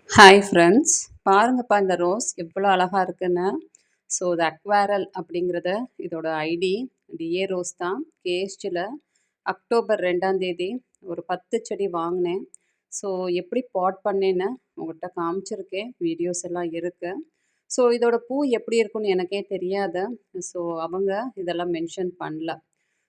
Hi friends, பாருங்கப்பா இந்த rose எவ்வளோ அழகா இருக்குன்னு. ஸோ இது அக்வாரல் அப்படிங்கிறது இதோட ஐடி. டிஏ ரோஸ் தான். கேஎஸ்டியில் அக்டோபர் 2ஆம் தேதி ஒரு 10 செடி வாங்கினேன். ஸோ எப்படி பாட் பண்ணேன்னு உங்கள்கிட்ட காமிச்சிருக்கேன். வீடியோஸ் எல்லாம் இருக்கு. ஸோ இதோட பூ எப்படி இருக்குன்னு எனக்கே தெரியாது. ஸோ அவங்க இதெல்லாம் மென்ஷன் பண்ணல.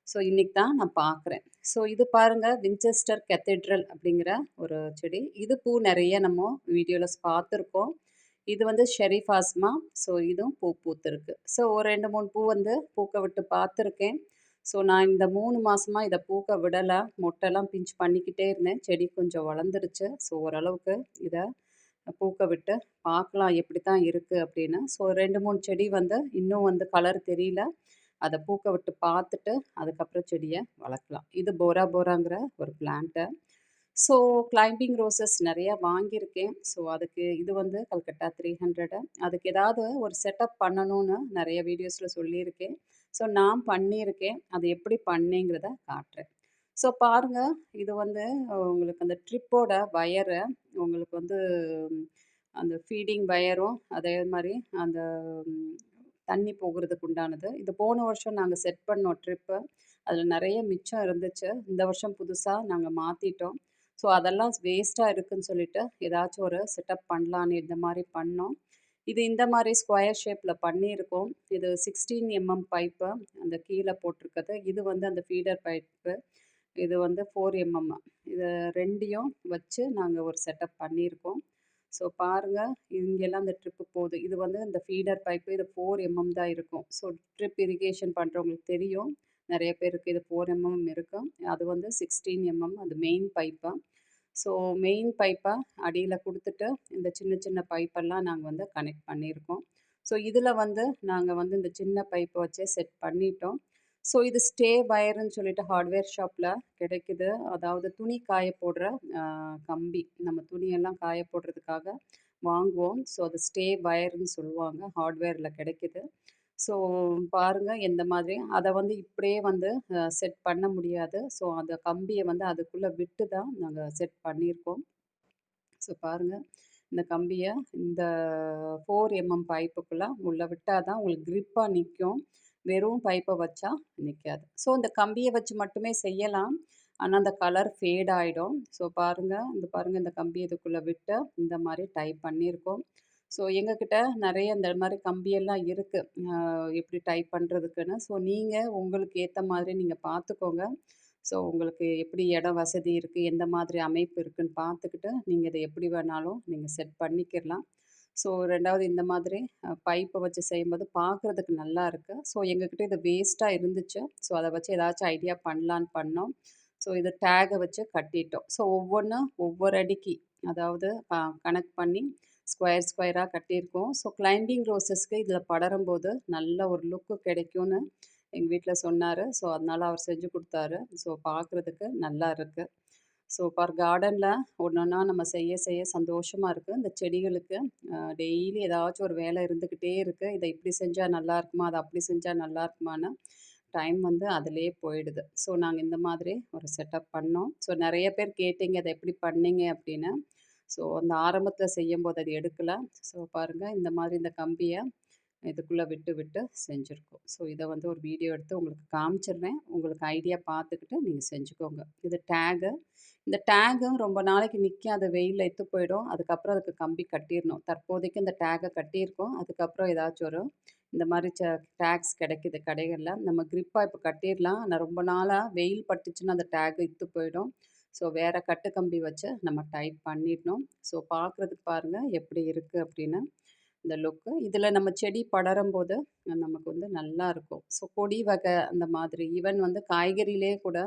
ஸோ இன்னைக்கு தான் நான் பார்க்குறேன். ஸோ இது பாருங்க வின்செஸ்டர் கெத்தீட்ரல் அப்படிங்கிற ஒரு செடி. இது பூ நெறைய நம்ம வீடியோல பார்த்துருக்கோம். இது வந்து ஷெரிஃபாஸ்மா. ஸோ இதுவும் பூ பூத்திருக்கு. ஸோ ஒரு 2, 3 பூ வந்து பூக்க விட்டு பார்த்துருக்கேன். ஸோ நான் இந்த 3 மாசமா இத பூக்க விடல. மொட்டெல்லாம் பிஞ்ச் பண்ணிக்கிட்டே இருந்தேன். செடி கொஞ்சம் வளர்ந்துருச்சு. ஸோ ஓரளவுக்கு இத பூக்க விட்டு பார்க்கலாம் எப்படி தான் இருக்கு அப்படின்னு. ஸோ 2, 3 செடி வந்து இன்னும் வந்து கலர் தெரியல. அத பூக்க விட்டு பார்த்துட்டு, அதுக்கப்புறம் செடிய வளர்க்கலாம். இது போரா போராங்கிற ஒரு பிளான்ட்டு. ஸோ கிளைம்பிங் ரோசஸ் நெறையா வாங்கியிருக்கேன். ஸோ அதுக்கு இது வந்து கல்கட்டா 300. அதுக்கு ஏதாவது ஒரு செட்டப் பண்ணணும்னு நெறைய வீடியோஸ்ல சொல்லியிருக்கேன். ஸோ நான் பண்ணியிருக்கேன். அது எப்படி பண்ணேங்கிறத காட்டுறேன். ஸோ பாருங்க, இது வந்து உங்களுக்கு அந்த ட்ரிப்போட வயரு உங்களுக்கு வந்து அந்த ஃபீடிங் வயரும், அதே மாரி அந்த ம் தண்ணி போகுறதுக்கு உண்டானது. இது போன வருஷம் நாங்க செட் பண்ணோம் ட்ரிப்பு. அதில நெறைய மிச்சம் இருந்துச்சு. இந்த வருஷம் புதுசா நாங்க மாத்திட்டோம். ஸோ அதெல்லாம் வேஸ்ட்டா இருக்குன்னு சொல்லிட்டு, ஏதாச்சும் ஒரு செட்டப் பண்ணலான்னு இந்த மாரி பண்ணோம். இது இந்த மாரி ஸ்கொயர் ஷேப்ல பண்ணியிருக்கோம். இது 16 பைப்பு அந்த கீழ போட்டிருக்கது. இது வந்து அந்த ஃபீடர் பைப்பு. இது வந்து 4 இது 2யும் வச்சு நாங்க ஒரு செட்டப் பண்ணியிருக்கோம். ஸோ பாருங்க, இங்கெல்லாம் இந்த ட்ரிப்பு போகுது. இது வந்து இந்த ஃபீடர் பைப்பு. இது 4 தான் இருக்கும். ஸோ ட்ரிப் இரிகேஷன் பண்றவங்களுக்கு தெரியும். நெறைய பேருக்கு இது 4 இருக்கு. அது வந்து 16 அது மெயின் பைப்பு. ஸோ மெயின் பைப்ப அடியில குடுத்துட்டு, இந்த சின்ன சின்ன பைப்பெல்லாம் நாங்க வந்து கனெக்ட் பண்ணியிருக்கோம். ஸோ இதில வந்து நாங்க வந்து இந்த சின்ன பைப்ப வச்சே செட் பண்ணிட்டோம். ஸோ இது ஸ்டே வயர்ன்னு சொல்லிட்டு ஹார்ட்வேர் ஷாப்ல கிடைக்குது. அதாவது துணி காய போடுற அ கம்பி. நம்ம துணியெல்லாம் காய போடுறதுக்காக வாங்குவோம். ஸோ அது ஸ்டே வயர்ன்னு சொல்லுவாங்க. ஹார்ட்வேர்ல கிடைக்குது. ஸோ பாருங்க எந்த மாதிரி அத வந்து இப்படியே வந்து செட் பண்ண முடியாது. ஸோ அந்த கம்பிய வந்து அதுக்குள்ள விட்டு தான் நாங்க செட் பண்ணியிருக்கோம். ஸோ பாருங்க, இந்த கம்பிய இந்த 4 பைப்புக்குள்ள உள்ள விட்டா தான் உங்களுக்கு கிரிப்பா நிக்கும். வெறும் பைப்ப வச்சா நிக்காது. ஸோ இந்த கம்பிய வச்சு மட்டுமே செய்யலாம். ஆனா அந்த கலர் ஃபேட் ஆயிடும். ஸோ பாருங்க, பாருங்க இந்த கம்பிய இதுக்குள்ள விட்டு இந்த மாரி டைப் பண்ணியிருக்கோம். ஸோ எங்ககிட்ட நெறைய இந்த மாரி கம்பியெல்லாம் இருக்கு. எப்படி டைப் பண்றதுக்குன்னு. ஸோ நீங்க உங்களுக்கு ஏத்த மாதிரி நீங்க பார்த்துக்கோங்க. ஸோ உங்களுக்கு எப்படி இடம் வசதி இருக்கு, எந்த மாதிரி அமைப்பு இருக்குன்னு பார்த்துக்கிட்டு, நீங்க இத எப்படி வேணாலும் நீங்க செட் பண்ணிக்கிரலாம். ஸோ 2வது இந்த மாதிரி பைப்ப வச்சு செய்யும்போது பார்க்குறதுக்கு நல்லா இருக்கு. ஸோ எங்ககிட்ட இது வேஸ்ட்டா இருந்துச்சு. ஸோ அத வச்சு ஏதாச்சும் ஐடியா பண்ணலான்னு பண்ணோம். ஸோ இத டேக்க வச்சு கட்டிட்டோம். ஸோ ஒவ்வொன்னும் ஒவ்வொரு அடிக்கு அதாவது கனெக்ட் பண்ணி ஸ்கொயரா கட்டியிருக்கோம். ஸோ கிளைம்பிங் ரோசஸ்க்கு இதில படரும்போது நல்ல ஒரு லுக்கு கிடைக்கும்னு எங்க வீட்ல சொன்னாரு. ஸோ அதனால அவர் செஞ்சு குடுத்தாரு. ஸோ பார்க்குறதுக்கு நல்லா இருக்கு. ஸோ கார்டன்ல ஒன்னொன்னா நம்ம செய்ய செய்ய சந்தோஷமா இருக்கு. இந்த செடிகளுக்கு டெய்லி ஏதாச்சும் ஒரு வேலை இருந்துக்கிட்டே இருக்கு. இத இப்படி செஞ்சா நல்லா இருக்குமா? அத அப்படி செஞ்சா நல்லா இருக்குமான்னு டைம் வந்து அதிலேயே போயிடுது. ஸோ நாங்க இந்த மாதிரி ஒரு செட்டப் பண்ணோம். ஸோ நெறைய பேர் கேட்டீங்க, "அத எப்படி பண்ணீங்க?" அப்படின்னு. ஸோ அந்த ஆரம்பத்தில செய்யும்போது அது எடுக்கல. ஸோ பாருங்க, இந்த மாதிரி இந்த கம்பிய இதுக்குள்ள விட்டு விட்டு செஞ்சிருக்கோம். ஸோ இத வந்து ஒரு வீடியோ எடுத்து உங்களுக்கு காமிச்சிடுறேன். உங்களுக்கு ஐடியா பார்த்துக்கிட்டு நீங்க செஞ்சுக்கோங்க. இது டேகு. இந்த டேகும் ரொம்ப நாளைக்கு நிக்காது. வெயில்ல இத்து போயிடும். அதுக்கப்புறம் அதுக்கு கம்பி கட்டிறணும். தற்போதைக்கு இந்த டேக்க கட்டியிருக்கோம். அதுக்கப்புறம் ஏதாச்சும் ஒரு இந்த மாரி டேக்ஸ் கிடைக்குது கடைகள்ல. நம்ம கிரிப்பா இப்ப கட்டிர்லாம். ஆனா ரொம்ப நாளா வெயில் பட்டுச்சுன்னா அந்த டேக் இத்து போயிடும். ஸோ வேற கட்டு கம்பி வச்சு நம்ம டைட் பண்ணிடணும். ஸோ பார்க்குறதுக்கு பாருங்க எப்படி இருக்கு அப்படின்னு. இந்த லுக்கு. இதில நம்ம செடி படரும்போது நமக்கு வந்து நல்லாருக்கும். ஸோ கொடி வகை அந்த மாதிரி ஈவன் வந்து காய்கறியிலே கூட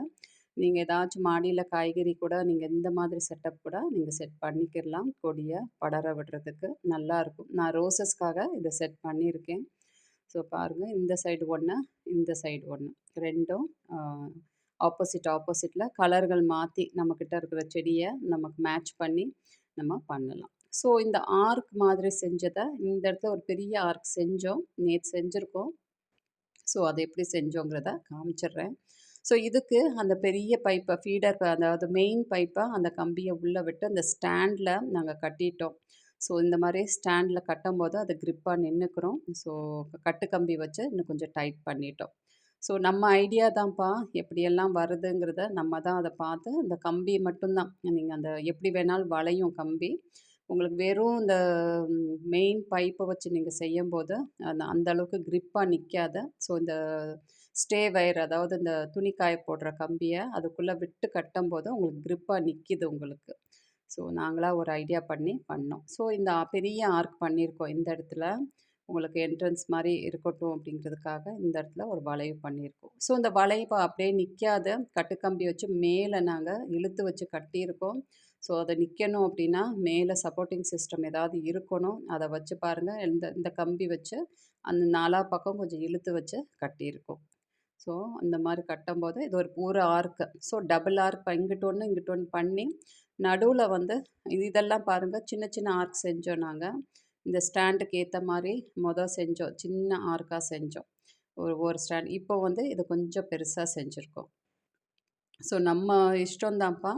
நீங்க ஏதாச்சும் மாடியில காய்கறி கூட நீங்க இந்த மாதிரி செட்டப் கூட நீங்க செட் பண்ணிக்கிரலாம். கொடிய படர விடுறதுக்கு நல்லாருக்கும். நான் ரோசஸ்க்காக இத செட் பண்ணியிருக்கேன். ஸோ பாருங்க, இந்த சைடு 1, இந்த சைடு 1 2ம் ஆப்போசிட்ல கலர்கள் மாத்தி நம்மகிட்ட இருக்கிற செடிய நமக்கு மேட்ச் பண்ணி நம்ம பண்ணலாம். ஸோ இந்த ஆர்க் மாதிரி செஞ்சத இந்த இடத்துல ஒரு பெரிய ஆர்க் செஞ்சோம். நேத்து செஞ்சிருக்கோம். ஸோ அத எப்படி செஞ்சோங்கிறத காமிச்சிடுறேன். ஸோ இதுக்கு அந்த பெரிய அதாவது மெயின் பைப்ப அந்த கம்பிய உள்ள விட்டு அந்த ஸ்டாண்ட்ல நாங்க கட்டிட்டோம். ஸோ இந்த மாதிரி ஸ்டாண்டில் கட்டும்போது அது க்ரிப்பாக நின்றுக்கிறோம். ஸோ கட்டு கம்பி வச்சு இன்னும் கொஞ்சம் டைட் பண்ணிட்டோம். ஸோ நம்ம ஐடியா தான்ப்பா, எப்படியெல்லாம் வருதுங்கிறத நம்ம தான் அதை பார்த்து அந்த கம்பி மட்டும்தான் நீங்கள் அந்த எப்படி வேணாலும் வளையும் கம்பி. உங்களுக்கு வெறும் இந்த மெயின் பைப்பை வச்சு நீங்கள் செய்யும்போது அந்த அளவுக்கு க்ரிப்பாக நிற்காது. ஸோ இந்த ஸ்டே வயர், அதாவது இந்த துணி காய போடுற கம்பியை அதுக்குள்ளே விட்டு கட்டும்போது உங்களுக்கு க்ரிப்பாக நிற்கிது உங்களுக்கு. ஸோ நாங்களா ஒரு ஐடியா பண்ணி பண்ணோம். ஸோ இந்த பெரிய ஆர்க் பண்ணியிருக்கோம் இந்த இடத்துல. உங்களுக்கு என்ட்ரன்ஸ் மாரி இருக்கட்டும் அப்படிங்கிறதுக்காக இந்த இடத்துல ஒரு வளைவு பண்ணியிருக்கோம். ஸோ இந்த வளைவு அப்படியே நிற்காத கட்டுக்கம்பி வச்சு மேலே நாங்கள் இழுத்து வச்சு கட்டியிருக்கோம். ஸோ அது நிற்கணும் அப்படின்னா மேலே சப்போர்ட்டிங் சிஸ்டம் ஏதாவது இருக்கணும். அதை வச்சு பாருங்கள். இந்த இந்த கம்பி வச்சு அந்த நாலா பக்கம் கொஞ்சம் இழுத்து வச்சு கட்டியிருக்கோம். ஸோ இந்த மாதிரி கட்டும்போது இது ஒரு ஆர்க்கு. ஸோ டபுள் ஆர்க் இங்கிட்டு ஒன்று இங்கிட்டு ஒன்று பண்ணி நடுவில் வந்து இதெல்லாம் பாருங்கள், சின்ன சின்ன ஆர்க் செஞ்சோம் நாங்கள். இந்த ஸ்டாண்டுக்கு ஏற்ற மாதிரி செஞ்சோம். சின்ன ஆர்க்காக செஞ்சோம். ஒரு ஸ்டாண்ட். இப்போ வந்து இது கொஞ்சம் பெருசாக செஞ்சுருக்கோம். ஸோ நம்ம இஷ்டம் தான்ப்பா.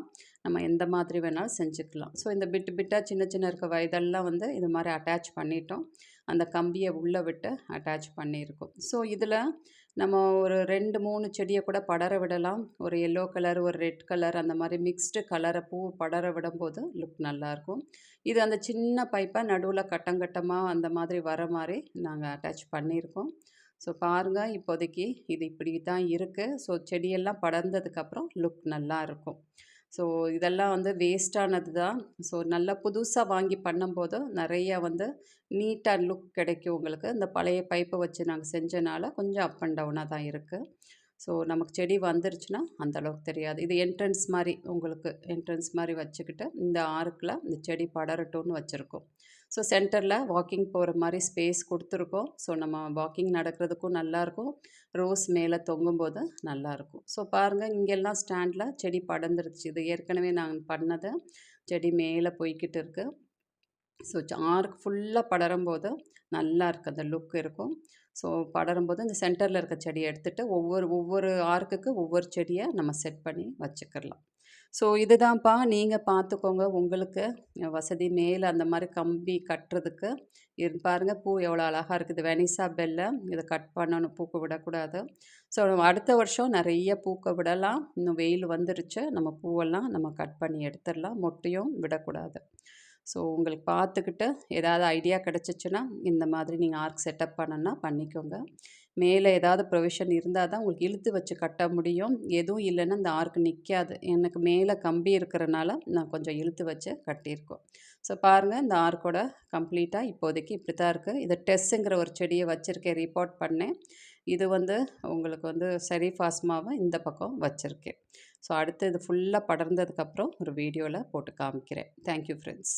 நம்ம எந்த மாதிரி வேணாலும் செஞ்சுக்கலாம். ஸோ இந்த பிட்டு பிட்டா சின்ன சின்ன இருக்க இதெல்லாம் வந்து இது மாதிரி அட்டாச் பண்ணிட்டோம். அந்த கம்பியை உள்ளே விட்டு அட்டாச் பண்ணியிருக்கோம். ஸோ இதில் நம்ம ஒரு 2, 3 செடியை கூட படர விடலாம். ஒரு எல்லோ கலர், ஒரு ரெட் கலர் அந்த மாதிரி மிக்ஸ்டு கலரை பூ படர விடும்போது லுக் நல்லாயிருக்கும். இது அந்த சின்ன பைப்பை நடுவில் கட்டங்கட்டமாக அந்த மாதிரி வர மாதிரி நாங்கள் அட்டாச் பண்ணியிருக்கோம். ஸோ பாருங்கள், இப்போதைக்கு இது இப்படி தான் இருக்குது. ஸோ செடியெல்லாம் படர்ந்ததுக்கப்புறம் லுக் நல்லா இருக்கும். ஸோ இதெல்லாம் வந்து வேஸ்ட்டானது தான். ஸோ நல்லா புதுசாக வாங்கி பண்ணும்போது நிறையா வந்து நீட்டாக லுக் கிடைக்கும் உங்களுக்கு. இந்த பழைய பைப்பை வச்சு நாங்கள் செஞ்சனால கொஞ்சம் அப் அண்ட் டவுனாக தான் இருக்குது. ஸோ நமக்கு செடி வந்துருச்சுன்னா அந்த அளவுக்கு தெரியாது. இது என்ட்ரன்ஸ் மாதிரி, உங்களுக்கு என்ட்ரன்ஸ் மாதிரி வச்சுக்கிட்டு இந்த ஆர்க்கில் இந்த செடி படரட்டும்னு வச்சுருக்கோம். ஸோ சென்டரில் வாக்கிங் போகிற மாதிரி ஸ்பேஸ் கொடுத்துருக்கோம். ஸோ நம்ம வாக்கிங் நடக்கிறதுக்கும் நல்லாயிருக்கும். ரோஸ் மேலே தொங்கும்போது நல்லாயிருக்கும். ஸோ பாருங்கள், இங்கெல்லாம் ஸ்டாண்டில் செடி படர்ந்துருச்சு. இது ஏற்கனவே நாங்கள் பண்ணது. செடி மேலே போய்க்கிட்டு இருக்குது. ஸோ ஆர்க் ஃபுல்லாக படரும்போது நல்லா இருக்குது, அந்த லுக் இருக்கும். ஸோ படரும்போது இந்த சென்டரில் இருக்க செடியை எடுத்துகிட்டு ஒவ்வொரு ஒவ்வொரு ஆர்க்குக்கு ஒவ்வொரு செடியை நம்ம செட் பண்ணி வச்சுக்கிடலாம். ஸோ இதுதான்ப்பா, நீங்கள் பார்த்துக்கோங்க. உங்களுக்கு வசதி மேலே அந்த மாதிரி கம்பி கட்டுறதுக்கு பாருங்கள். பூ எவ்வளோ அழகாக இருக்குது. வெனிசா பெல்லை இதை கட் பண்ணணும், பூக்க விடக்கூடாது. ஸோ அடுத்த வருஷம் நிறைய பூக்க விடலாம். இன்னும் வெயில் வந்துருச்சு, நம்ம பூவெல்லாம் நம்ம கட் பண்ணி எடுத்துடலாம். மொட்டையும் விடக்கூடாது. ஸோ உங்களுக்கு பார்த்துக்கிட்டு ஏதாவது ஐடியா கிடச்சிச்சின்னா இந்த மாதிரி நீங்கள் ஆர்க் செட்டப் பண்ணணுன்னா பண்ணிக்கோங்க. மேலே ஏதாவது ப்ரொவிஷன் இருந்தால் தான் உங்களுக்கு இழுத்து வச்சு கட்ட முடியும். எதுவும் இல்லைன்னா இந்த ஆர்க் நிற்காது. எனக்கு மேலே கம்பி இருக்கிறனால நான் கொஞ்சம் இழுத்து வச்சு கட்டியிருக்கோம். ஸோ பாருங்கள், இந்த ஆர்க்கோட கம்ப்ளீட்டாக இப்போதைக்கு இப்படி தான் இருக்குது. இது டெஸ்ஸுங்கிற ஒரு செடியை வச்சுருக்கேன், ரிப்போர்ட் பண்ணேன். இது வந்து உங்களுக்கு வந்து செரிஃபாஸ்மாவை இந்த பக்கம் வச்சுருக்கேன். ஸோ அடுத்து இது ஃபுல்லாக படர்ந்ததுக்கப்புறம் ஒரு வீடியோவில் போட்டு காமிக்கிறேன். Thank you friends.